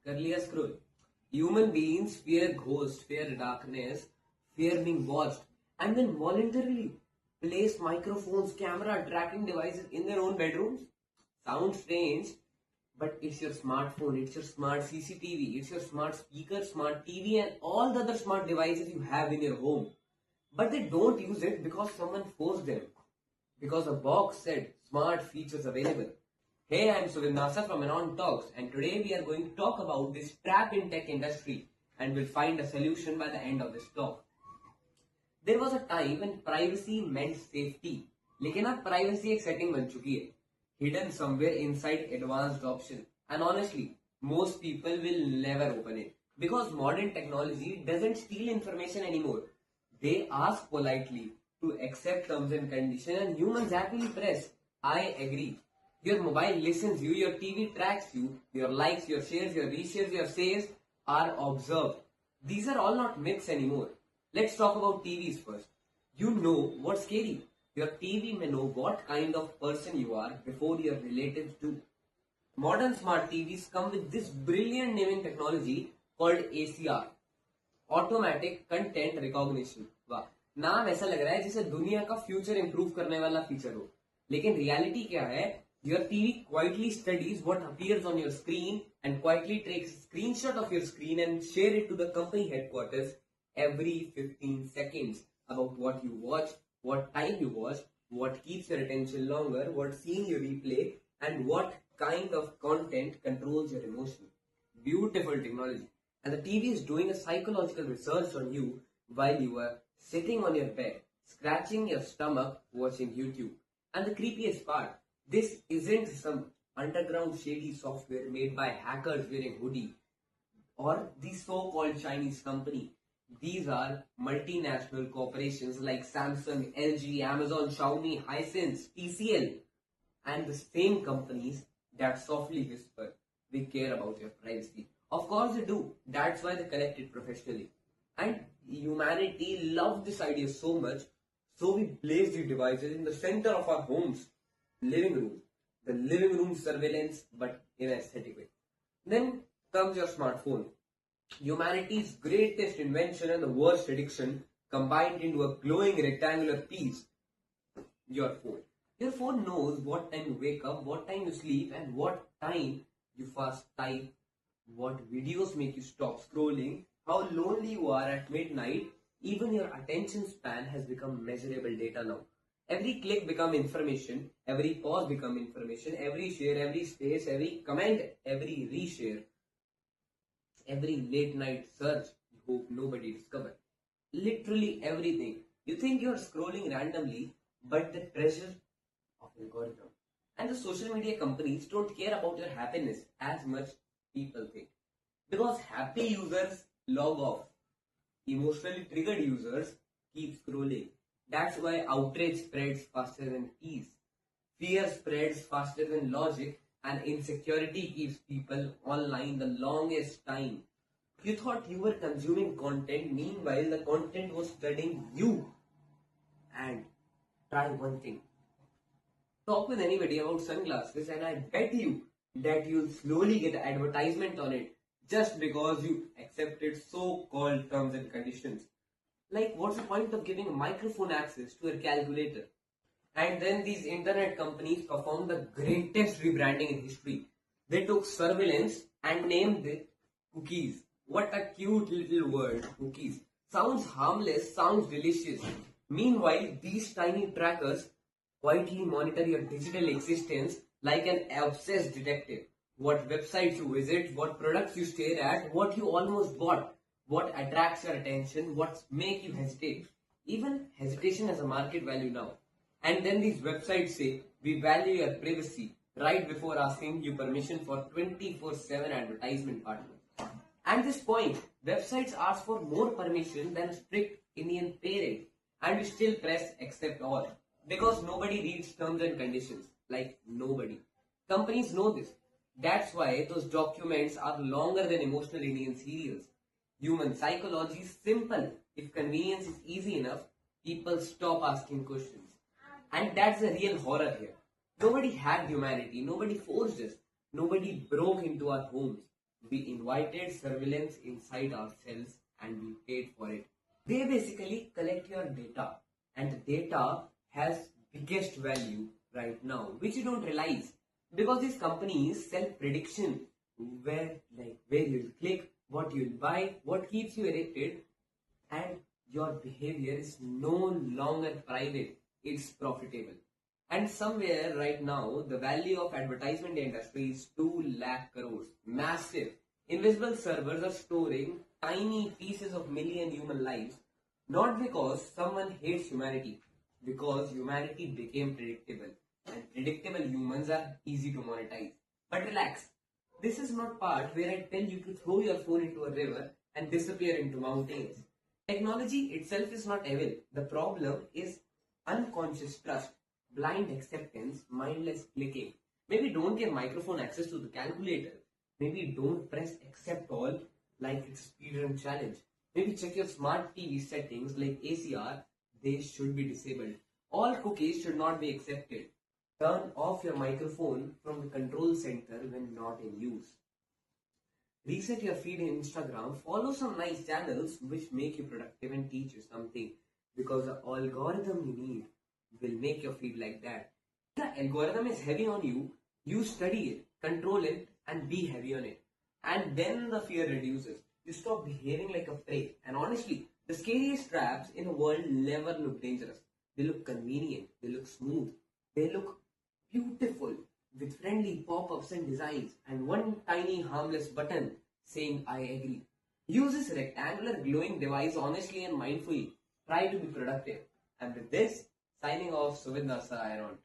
कर लिया scroll. Human beings fear ghosts, fear darkness, fear being watched, and then voluntarily place microphones, camera, tracking devices in their own bedrooms. Sounds strange, but it's your smartphone, it's your smart CCTV, it's your smart speaker, smart TV, and all the other smart devices you have in your home. But they don't use it because someone forced them. Because a box said smart features available. Hey, I'm Suvidh from ANON Talks, and today we are going to talk about this trap in tech industry, and we'll find a solution by the end of this talk. There was a time when privacy meant safety, लेकिन अब privacy एक setting बन चुकी है, hidden somewhere inside advanced option, and honestly, most people will never open it because modern technology doesn't steal information anymore. They ask politely to accept terms and conditions, and humans happily press I agree. Your mobile listens you, your TV tracks you, your likes, your shares, your reshares, your saves are observed. These are all not myths anymore. Let's talk about TVs first. You know what's scary? Your TV may know what kind of person you are before your relatives do. Modern smart TVs come with this brilliant naming technology called ACR. Automatic Content Recognition. वाह, नाम ऐसा लग रहा है जैसे दुनिया का future improve करने वाला फीचर हो, लेकिन रियलिटी क्या है? Your TV quietly studies what appears on your screen and quietly takes a screenshot of your screen and share it to the company headquarters every 15 seconds about what you watch, what time you watch, what keeps your attention longer, what scene you replay, and what kind of content controls your emotion. Beautiful technology. And the TV is doing a psychological research on you while you are sitting on your bed, scratching your stomach, watching YouTube. And the creepiest part, this isn't some underground shady software made by hackers wearing hoodie or the so-called Chinese company. These are multinational corporations like Samsung, LG, Amazon, Xiaomi, Hisense, TCL, and the same companies that softly whisper, we care about your privacy. Of course they do. That's why they collect it professionally. And humanity loved this idea so much, so we placed the devices in the center of our homes. Living room. The living room surveillance, but in an aesthetic way. Then comes your smartphone. Humanity's greatest invention and the worst addiction combined into a glowing rectangular piece. Your phone. Your phone knows what time you wake up, what time you sleep, and what time you fast type, what videos make you stop scrolling, how lonely you are at midnight. Even your attention span has become measurable data now. Every click become information, every pause become information, every share, every space, every comment, every reshare, every late night search you hope nobody discover. Literally everything. You think you're scrolling randomly, but the treasure of algorithm. And the social media companies don't care about your happiness as much people think. Because happy users log off. Emotionally triggered users keep scrolling. That's why outrage spreads faster than peace. Fear spreads faster than logic, and insecurity keeps people online the longest time. You thought you were consuming content, meanwhile the content was studying you. And try one thing. Talk with anybody about sunglasses and I bet you that you'll slowly get an advertisement on it just because you accepted so-called terms and conditions. Like, what's the point of giving a microphone access to a calculator? And then these internet companies performed the greatest rebranding in history. They took surveillance and named it cookies. What a cute little word, cookies. Sounds harmless, sounds delicious. Meanwhile, these tiny trackers quietly monitor your digital existence like an obsessed detective. What websites you visit, what products you stare at, what you almost bought, what attracts your attention, what makes you hesitate. Even hesitation has a market value now. And then these websites say, we value your privacy right before asking you permission for 24/7 advertisement partners. At this point, websites ask for more permission than a strict Indian parent, and we still press accept all because nobody reads terms and conditions. Like nobody. Companies know this. That's why those documents are longer than emotional Indian serials. Human psychology is simple. If convenience is easy enough, people stop asking questions. And that's the real horror here. Nobody hacked humanity. Nobody forced us. Nobody broke into our homes. We invited surveillance inside ourselves and we paid for it. They basically collect your data, and the data has biggest value right now, which you don't realize, because these companies sell prediction, where you'll click, what you'll buy, what keeps you addicted, and your behavior is no longer private, it's profitable. And somewhere right now, the value of advertisement industry is 2 lakh crores. Massive. Invisible servers are storing tiny pieces of million human lives, not because someone hates humanity, because humanity became predictable. And predictable humans are easy to monetize. But relax. This is not part where I tell you to throw your phone into a river and disappear into mountains. Technology itself is not evil. The problem is unconscious trust, blind acceptance, mindless clicking. Maybe don't give microphone access to the calculator. Maybe don't press accept all like it's a speedrun challenge. Maybe check your smart TV settings like ACR. They should be disabled. All cookies should not be accepted. Turn off your microphone from the control center when not in use. Reset your feed in Instagram. Follow some nice channels which make you productive and teach you something. Because the algorithm you need will make your feed like that. If the algorithm is heavy on you, you study it, control it, and be heavy on it. And then the fear reduces. You stop behaving like a prey. And honestly, the scariest traps in the world never look dangerous. They look convenient, they look smooth, they look beautiful, with friendly pop-ups and designs, and one tiny harmless button saying I agree. Use this rectangular glowing device honestly and mindfully. Try to be productive. And with this, signing off, Suvidh, ANON.